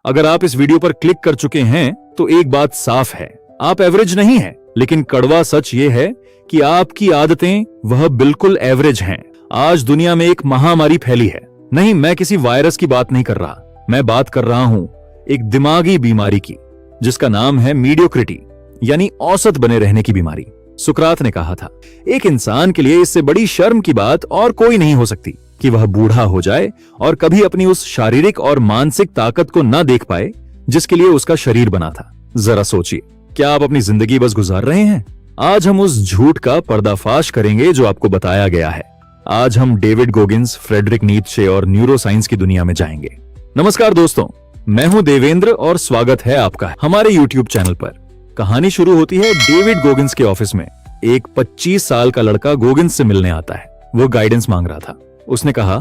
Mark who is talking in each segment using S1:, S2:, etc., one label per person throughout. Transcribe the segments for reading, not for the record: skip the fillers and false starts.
S1: अगर आप इस वीडियो पर क्लिक कर चुके हैं तो एक बात साफ है, आप एवरेज नहीं हैं। लेकिन कड़वा सच ये है कि आपकी आदतें वह बिल्कुल एवरेज हैं। आज दुनिया में एक महामारी फैली है। नहीं, मैं किसी वायरस की बात नहीं कर रहा, मैं बात कर रहा हूं एक दिमागी बीमारी की, जिसका नाम है मीडियोक्रिटी, यानी औसत बने रहने की बीमारी। सुकरात ने कहा था, एक इंसान के लिए इससे बड़ी शर्म की बात और कोई नहीं हो सकती कि वह बूढ़ा हो जाए और कभी अपनी उस शारीरिक और मानसिक ताकत को न देख पाए जिसके लिए उसका शरीर बना था। जरा सोचिए, क्या आप अपनी जिंदगी बस गुजार रहे हैं? आज हम उस झूठ का पर्दाफाश करेंगे जो आपको बताया गया है। आज हम डेविड गोगिंस, फ्रेडरिक नीत्शे और न्यूरोसाइंस की दुनिया में जाएंगे। नमस्कार दोस्तों, मैं हूं देवेंद्र और स्वागत है आपका हमारे यूट्यूब चैनल पर। कहानी शुरू होती है डेविड गोगिंस के ऑफिस में। एक 25 साल का लड़का गोगिंस से मिलने आता है। वो गाइडेंस मांग रहा था। उसने कहा,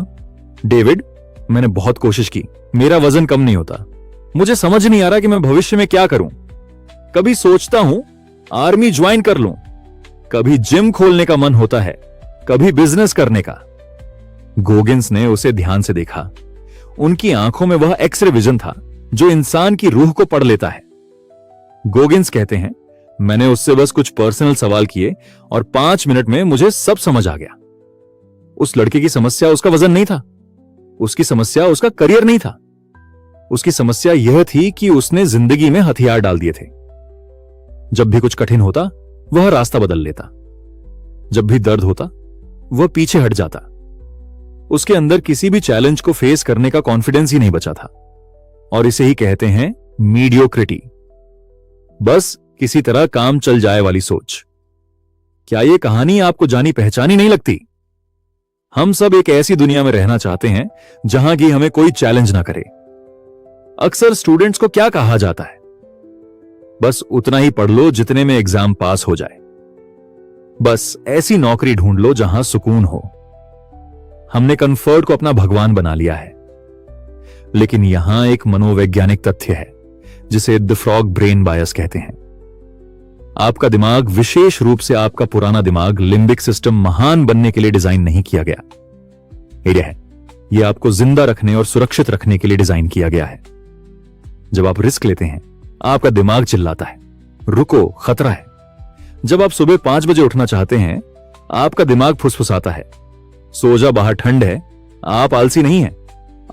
S1: डेविड, मैंने बहुत कोशिश की, मेरा वजन कम नहीं होता। मुझे समझ नहीं आ रहा कि मैं भविष्य में क्या करूं। कभी सोचता हूं आर्मी ज्वाइन कर लूं, कभी जिम खोलने का मन होता है, कभी बिजनेस करने का। गोगिंस ने उसे ध्यान से देखा। उनकी आंखों में वह एक्सरे विजन था जो इंसान की रूह को पढ़ लेता है। गोगिंस कहते हैं, मैंने उससे बस कुछ पर्सनल सवाल किए और 5 मिनट में मुझे सब समझ आ गया। उस लड़के की समस्या उसका वजन नहीं था, उसकी समस्या उसका करियर नहीं था। उसकी समस्या यह थी कि उसने जिंदगी में हथियार डाल दिए थे। जब भी कुछ कठिन होता वह रास्ता बदल लेता, जब भी दर्द होता वह पीछे हट जाता। उसके अंदर किसी भी चैलेंज को फेस करने का कॉन्फिडेंस ही नहीं बचा था। और इसे ही कहते हैं मीडियोक्रिटी, बस किसी तरह काम चल जाए वाली सोच। क्या यह कहानी आपको जानी पहचानी नहीं लगती? हम सब एक ऐसी दुनिया में रहना चाहते हैं जहां की हमें कोई चैलेंज ना करे। अक्सर स्टूडेंट्स को क्या कहा जाता है, बस उतना ही पढ़ लो जितने में एग्जाम पास हो जाए। बस ऐसी नौकरी ढूंढ लो जहां सुकून हो। हमने कंफर्ट को अपना भगवान बना लिया है। लेकिन यहां एक मनोवैज्ञानिक तथ्य है जिसे द फ्रॉग ब्रेन बायस कहते हैं। आपका दिमाग, विशेष रूप से आपका पुराना दिमाग, लिम्बिक सिस्टम, महान बनने के लिए डिजाइन नहीं किया गया। यह आपको जिंदा रखने और सुरक्षित रखने के लिए डिजाइन किया गया है। जब आप रिस्क लेते हैं, आपका दिमाग चिल्लाता है, रुको, खतरा है। जब आप सुबह 5 बजे उठना चाहते हैं, आपका दिमाग फुसफुसाता है, सो जा, बाहर ठंड है। आप आलसी नहीं हैं,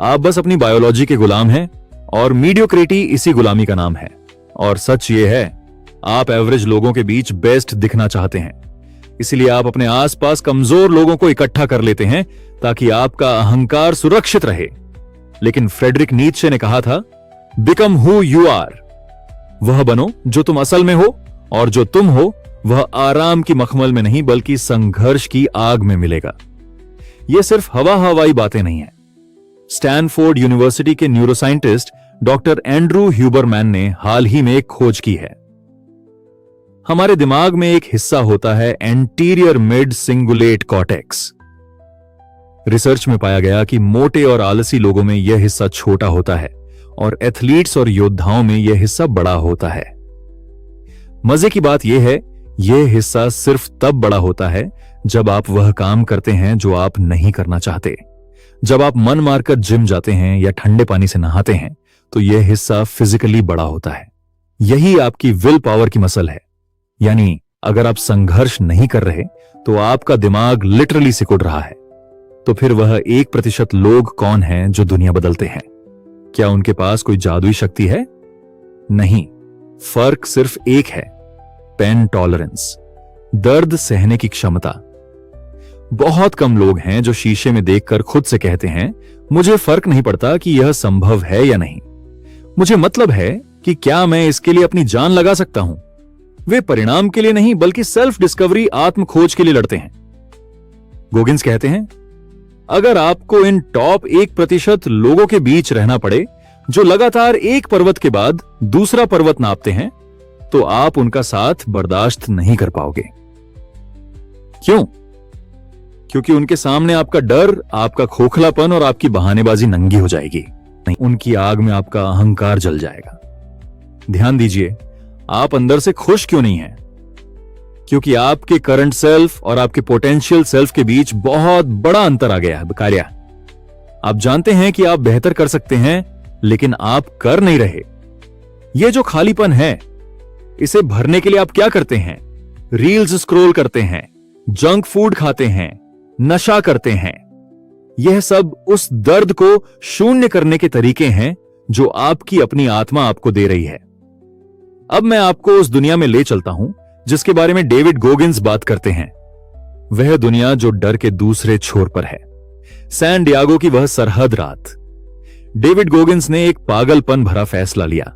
S1: आप बस अपनी बायोलॉजी के गुलाम हैं। और मीडियोक्रिटी इसी गुलामी का नाम है। और सच ये है, आप एवरेज लोगों के बीच बेस्ट दिखना चाहते हैं, इसलिए आप अपने आसपास कमजोर लोगों को इकट्ठा कर लेते हैं ताकि आपका अहंकार सुरक्षित रहे। लेकिन फ्रेडरिक नीत्शे ने कहा था, बिकम हु यू आर। वह बनो जो तुम असल में हो, और जो तुम हो वह आराम की मखमल में नहीं बल्कि संघर्ष की आग में मिलेगा। यह सिर्फ हवाई बातें नहीं है। स्टैनफोर्ड यूनिवर्सिटी के न्यूरोसाइंटिस्ट डॉक्टर एंड्रू ह्यूबरमैन ने हाल ही में एक खोज की है। हमारे दिमाग में एक हिस्सा होता है anterior mid cingulate cortex. Research में पाया गया कि मोटे और आलसी लोगों में यह हिस्सा छोटा होता है और एथलीट्स और योद्धाओं में यह हिस्सा बड़ा होता है। मजे की बात यह है, यह हिस्सा सिर्फ तब बड़ा होता है जब आप वह काम करते हैं जो आप नहीं करना चाहते। जब आप मन मारकर जिम जाते हैं या ठंडे पानी से नहाते हैं तो यह हिस्सा फिजिकली बड़ा होता है। यही आपकी विल पावर की मसल है। यानी अगर आप संघर्ष नहीं कर रहे तो आपका दिमाग लिटरली सिकुड़ रहा है। तो फिर वह 1% लोग कौन हैं जो दुनिया बदलते हैं? क्या उनके पास कोई जादुई शक्ति है? नहीं, फर्क सिर्फ एक है, पेन टॉलरेंस, दर्द सहने की क्षमता। बहुत कम लोग हैं जो शीशे में देखकर खुद से कहते हैं, मुझे फर्क नहीं पड़ता कि यह संभव है या नहीं, मुझे मतलब है कि क्या मैं इसके लिए अपनी जान लगा सकता हूं। वे परिणाम के लिए नहीं बल्कि सेल्फ डिस्कवरी, आत्म खोज के लिए लड़ते हैं। गोगिंस कहते हैं, अगर आपको इन टॉप 1% लोगों के बीच रहना पड़े जो लगातार एक पर्वत के बाद दूसरा पर्वत नापते हैं, तो आप उनका साथ बर्दाश्त नहीं कर पाओगे। क्यों? क्योंकि उनके सामने आपका डर, आपका खोखलापन और आपकी बहानेबाजी नंगी हो जाएगी। नहीं, उनकी आग में आपका अहंकार जल जाएगा। ध्यान दीजिए, आप अंदर से खुश क्यों नहीं हैं? क्योंकि आपके करंट सेल्फ और आपके पोटेंशियल सेल्फ के बीच बहुत बड़ा अंतर आ गया है। कार्या, आप जानते हैं कि आप बेहतर कर सकते हैं, लेकिन आप कर नहीं रहे। ये जो खालीपन है, इसे भरने के लिए आप क्या करते हैं? रील्स स्क्रॉल करते हैं, जंक फूड खाते हैं, नशा करते हैं। यह सब उस दर्द को शून्य करने के तरीके हैं जो आपकी अपनी आत्मा आपको दे रही है। अब मैं आपको उस दुनिया में ले चलता हूं जिसके बारे में डेविड गोगिंस बात करते हैं। वह दुनिया जो डर के दूसरे छोर पर है, सैन डियागो की वह सरहद रात। डेविड गोगिंस ने एक पागलपन भरा फैसला लिया।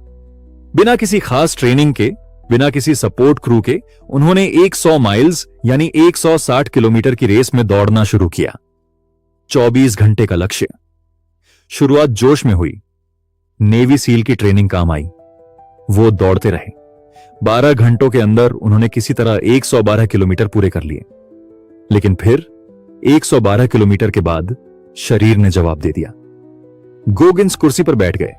S1: बिना किसी खास ट्रेनिंग के, बिना किसी सपोर्ट क्रू के, उन्होंने 100 माइल्स यानी 160 किलोमीटर की रेस में दौड़ना शुरू किया। 24 घंटे का लक्ष्य। शुरुआत जोश में हुई। नेवी सील की ट्रेनिंग काम आई। वो दौड़ते रहे। 12 घंटों के अंदर उन्होंने किसी तरह 112 किलोमीटर पूरे कर लिए। लेकिन फिर 112 किलोमीटर के बाद शरीर ने जवाब दे दिया। गोगिंस कुर्सी पर बैठ गए।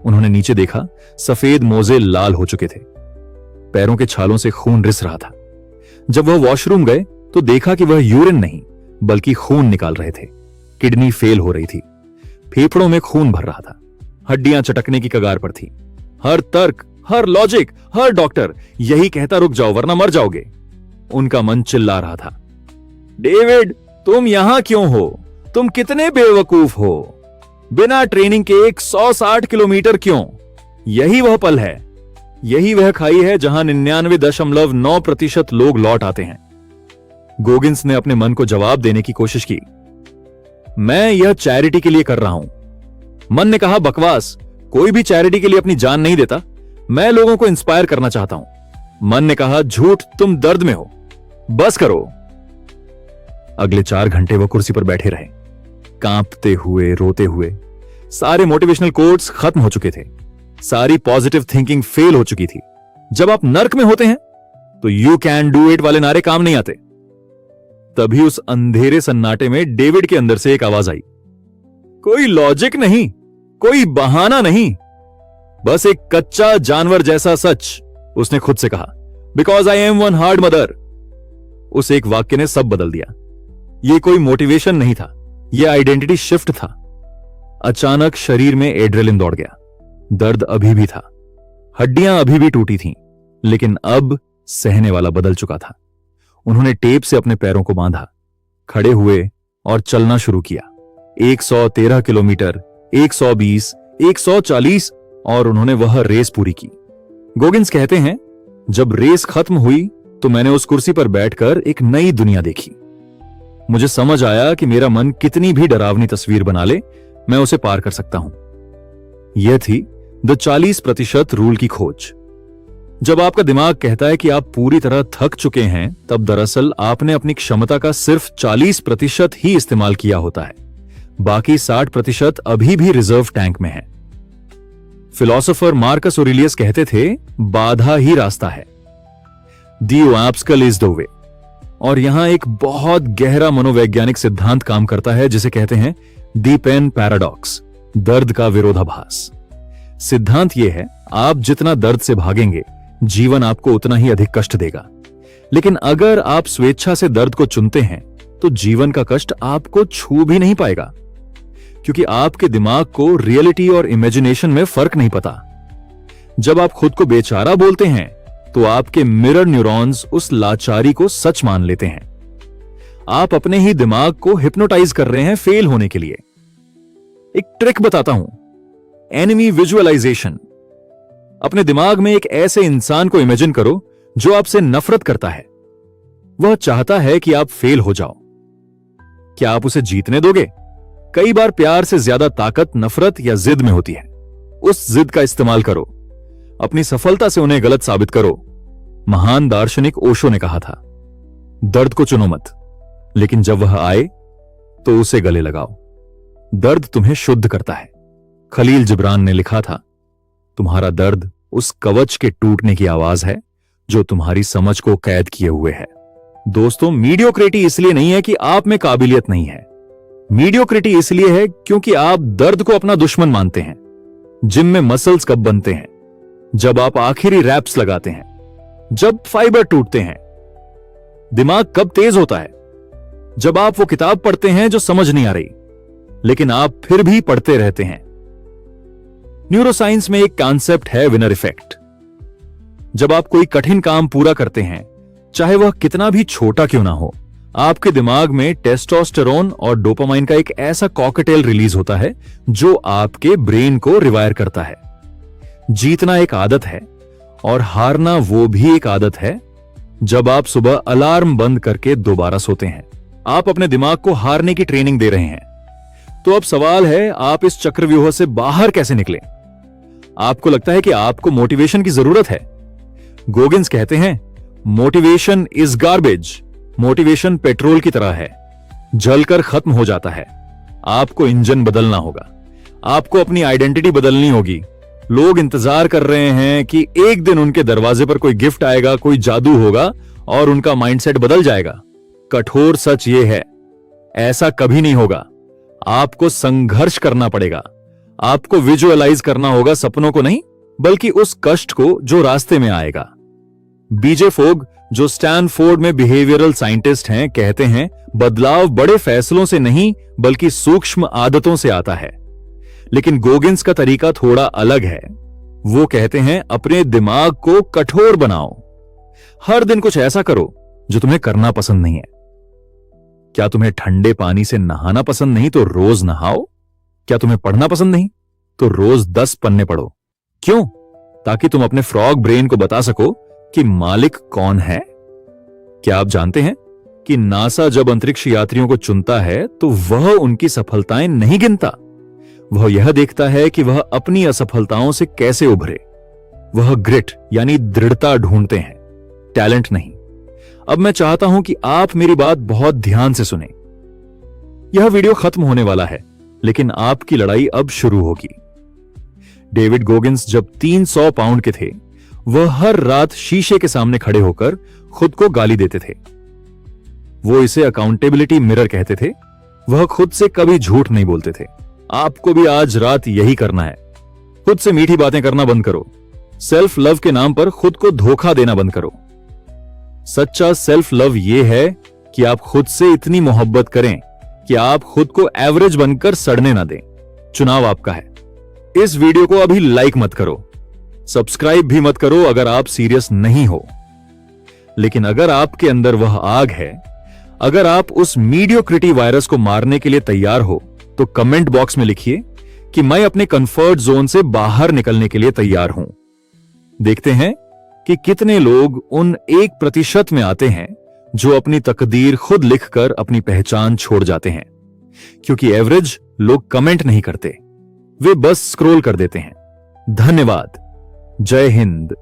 S1: उन्होंने नीचे देखा, सफेद मोजे लाल हो चुके थे। पैरों के छालों से खून रिस रहा था। जब वह वॉशरूम गए तो देखा कि वह यूरिन नहीं बल्कि खून निकाल रहे थे। किडनी फेल हो रही थी। फेफड़ों में खून भर रहा था। हड्डियां चटकने की कगार पर थी। हर तर्क, हर लॉजिक, हर डॉक्टर यही कहता रुक जाओ वरना मर जाओगे। उनका मन चिल्ला रहा था, डेविड तुम यहां क्यों हो? तुम कितने बेवकूफ हो? बिना ट्रेनिंग के 160 किलोमीटर क्यों? यही वह पल है, यही वह खाई है जहां 99.9% लोग लौट आते हैं। गोगिंस ने अपने मन को जवाब देने की कोशिश की। मैं यह चैरिटी के लिए कर रहा हूं। मन ने कहा, बकवास, कोई भी चैरिटी के लिए अपनी जान नहीं देता। मैं लोगों को इंस्पायर करना चाहता हूं। मन ने कहा, झूठ, तुम दर्द में हो, बस करो। अगले 4 घंटे वो कुर्सी पर बैठे रहे, कांपते हुए, रोते हुए। सारे मोटिवेशनल कोट्स खत्म हो चुके थे। सारी पॉजिटिव थिंकिंग फेल हो चुकी थी। जब आप नर्क में होते हैं तो यू कैन डू इट वाले नारे काम नहीं आते। तभी उस अंधेरे सन्नाटे में डेविड के अंदर से एक आवाज आई। कोई लॉजिक नहीं, कोई बहाना नहीं, बस एक कच्चा जानवर जैसा सच, उसने खुद से कहा। Because I am one hard mother. उस एक वाक्य ने सब बदल दिया। यह कोई मोटिवेशन नहीं था, यह आइडेंटिटी शिफ्ट था। अचानक शरीर में एड्रेलिन दौड़ गया। दर्द अभी भी था, हड्डियां अभी भी टूटी थीं, लेकिन अब सहने वाला बदल चुका था। उन्होंने टेप से अपने पैरों को बांधा, खड़े हुए और चलना शुरू किया। 113 किलोमीटर, 120, 140 और उन्होंने वह रेस पूरी की। गोगिंस कहते हैं, जब रेस खत्म हुई तो मैंने उस कुर्सी पर बैठकर एक नई दुनिया देखी। मुझे समझ आया कि मेरा मन कितनी भी डरावनी तस्वीर बना ले, मैं उसे पार कर सकता हूं। यह थी द 40% रूल की खोज। जब आपका दिमाग कहता है कि आप पूरी तरह थक चुके हैं, तब दरअसल आपने अपनी क्षमता का सिर्फ 40% ही इस्तेमाल किया होता है। बाकी 60% अभी भी रिजर्व टैंक में है। फिलोसोफर मार्कस ऑरेलियस कहते थे, बाधा ही रास्ता है। The obstacle is the way. और यहां एक बहुत गहरा मनोवैज्ञानिक सिद्धांत काम करता है जिसे कहते हैं द पेन पैराडॉक्स, दर्द का विरोधाभास। सिद्धांत यह है, आप जितना दर्द से भागेंगे, जीवन आपको उतना ही अधिक कष्ट देगा। लेकिन अगर आप स्वेच्छा से दर्द को चुनते हैं तो जीवन का कष्ट आपको छू भी नहीं पाएगा, क्योंकि आपके दिमाग को रियलिटी और इमेजिनेशन में फर्क नहीं पता। जब आप खुद को बेचारा बोलते हैं तो आपके मिरर न्यूरॉन्स उस लाचारी को सच मान लेते हैं। आप अपने ही दिमाग को हिप्नोटाइज कर रहे हैं फेल होने के लिए। एक ट्रिक बताता हूं, एनिमी विजुअलाइजेशन। अपने दिमाग में एक ऐसे इंसान को इमेजिन करो जो आपसे नफरत करता है। वह चाहता है कि आप फेल हो जाओ। क्या आप उसे जीतने दोगे? कई बार प्यार से ज्यादा ताकत नफरत या जिद में होती है। उस जिद का इस्तेमाल करो, अपनी सफलता से उन्हें गलत साबित करो। महान दार्शनिक ओशो ने कहा था, दर्द को चुनो मत, लेकिन जब वह आए तो उसे गले लगाओ। दर्द तुम्हें शुद्ध करता है। खलील जिब्रान ने लिखा था, तुम्हारा दर्द उस कवच के टूटने की आवाज है जो तुम्हारी समझ को कैद किए हुए है। दोस्तों, मीडियोक्रिटी इसलिए नहीं है कि आप में काबिलियत नहीं है। मीडियोक्रिटी इसलिए है क्योंकि आप दर्द को अपना दुश्मन मानते हैं। जिम में मसल्स कब बनते हैं? जब आप आखिरी रैप्स लगाते हैं, जब फाइबर टूटते हैं। दिमाग कब तेज होता है? जब आप वो किताब पढ़ते हैं जो समझ नहीं आ रही, लेकिन आप फिर भी पढ़ते रहते हैं। न्यूरोसाइंस में एक कॉन्सेप्ट है विनर इफेक्ट। जब आप कोई कठिन काम पूरा करते हैं, चाहे वह कितना भी छोटा क्यों ना हो, आपके दिमाग में टेस्टोस्टेरोन और डोपामाइन का एक ऐसा कॉकटेल रिलीज होता है जो आपके ब्रेन को रिवायर करता है। जीतना एक आदत है और हारना वो भी एक आदत है। जब आप सुबह अलार्म बंद करके दोबारा सोते हैं, आप अपने दिमाग को हारने की ट्रेनिंग दे रहे हैं। तो अब सवाल है, आप इस चक्रव्यूह से बाहर कैसे निकलें? आपको लगता है कि आपको मोटिवेशन की जरूरत है। गोगिंस कहते हैं, motivation is garbage. Motivation petrol की तरह है, जलकर खत्म हो जाता है। आपको इंजन बदलना होगा, आपको अपनी आइडेंटिटी बदलनी होगी। लोग इंतजार कर रहे हैं कि एक दिन उनके दरवाजे पर कोई गिफ्ट आएगा, कोई जादू होगा और उनका माइंडसेट बदल जाएगा। कठोर सच यह है, ऐसा कभी नहीं होगा। आपको संघर्ष करना पड़ेगा। आपको विजुअलाइज करना होगा सपनों को नहीं, बल्कि उस कष्ट को जो रास्ते में आएगा। बीजे फोग, जो स्टैनफोर्ड में बिहेवियरल साइंटिस्ट हैं, कहते हैं, बदलाव बड़े फैसलों से नहीं बल्कि सूक्ष्म आदतों से आता है। लेकिन गोगिंस का तरीका थोड़ा अलग है। वो कहते हैं, अपने दिमाग को कठोर बनाओ। हर दिन कुछ ऐसा करो जो तुम्हें करना पसंद नहीं है। क्या तुम्हें ठंडे पानी से नहाना पसंद नहीं तो रोज नहाओ। क्या तुम्हें पढ़ना पसंद नहीं तो रोज 10 पन्ने पढ़ो। क्यों? ताकि तुम अपने फ्रॉग ब्रेन को बता सको कि मालिक कौन है। क्या आप जानते हैं कि नासा जब अंतरिक्ष यात्रियों को चुनता है तो वह उनकी सफलताएं नहीं गिनता, वह यह देखता है कि वह अपनी असफलताओं से कैसे उभरे। वह ग्रिट यानी दृढ़ता ढूंढते हैं, टैलेंट नहीं। अब मैं चाहता हूं कि आप मेरी बात बहुत ध्यान से सुनें। यह वीडियो खत्म होने वाला है, लेकिन आपकी लड़ाई अब शुरू होगी। डेविड गोगिंस जब 300 पाउंड के थे, वह हर रात शीशे के सामने खड़े होकर खुद को गाली देते थे। वो इसे अकाउंटेबिलिटी मिरर कहते थे। वह खुद से कभी झूठ नहीं बोलते थे। आपको भी आज रात यही करना है। खुद से मीठी बातें करना बंद करो। सेल्फ लव के नाम पर खुद को धोखा देना बंद करो। सच्चा सेल्फ लव यह है कि आप खुद से इतनी मोहब्बत करें कि आप खुद को एवरेज बनकर सड़ने ना दें। चुनाव आपका है। इस वीडियो को अभी लाइक मत करो, सब्सक्राइब भी मत करो अगर आप सीरियस नहीं हो। लेकिन अगर आपके अंदर वह आग है, अगर आप उस मीडियोक्रिटी वायरस को मारने के लिए तैयार हो, तो कमेंट बॉक्स में लिखिए कि मैं अपने कंफर्ट जोन से बाहर निकलने के लिए तैयार हूं। देखते हैं कि कितने लोग उन 1% में आते हैं जो अपनी तकदीर खुद लिखकर अपनी पहचान छोड़ जाते हैं। क्योंकि एवरेज लोग कमेंट नहीं करते, वे बस स्क्रॉल कर देते हैं। धन्यवाद। जय हिंद।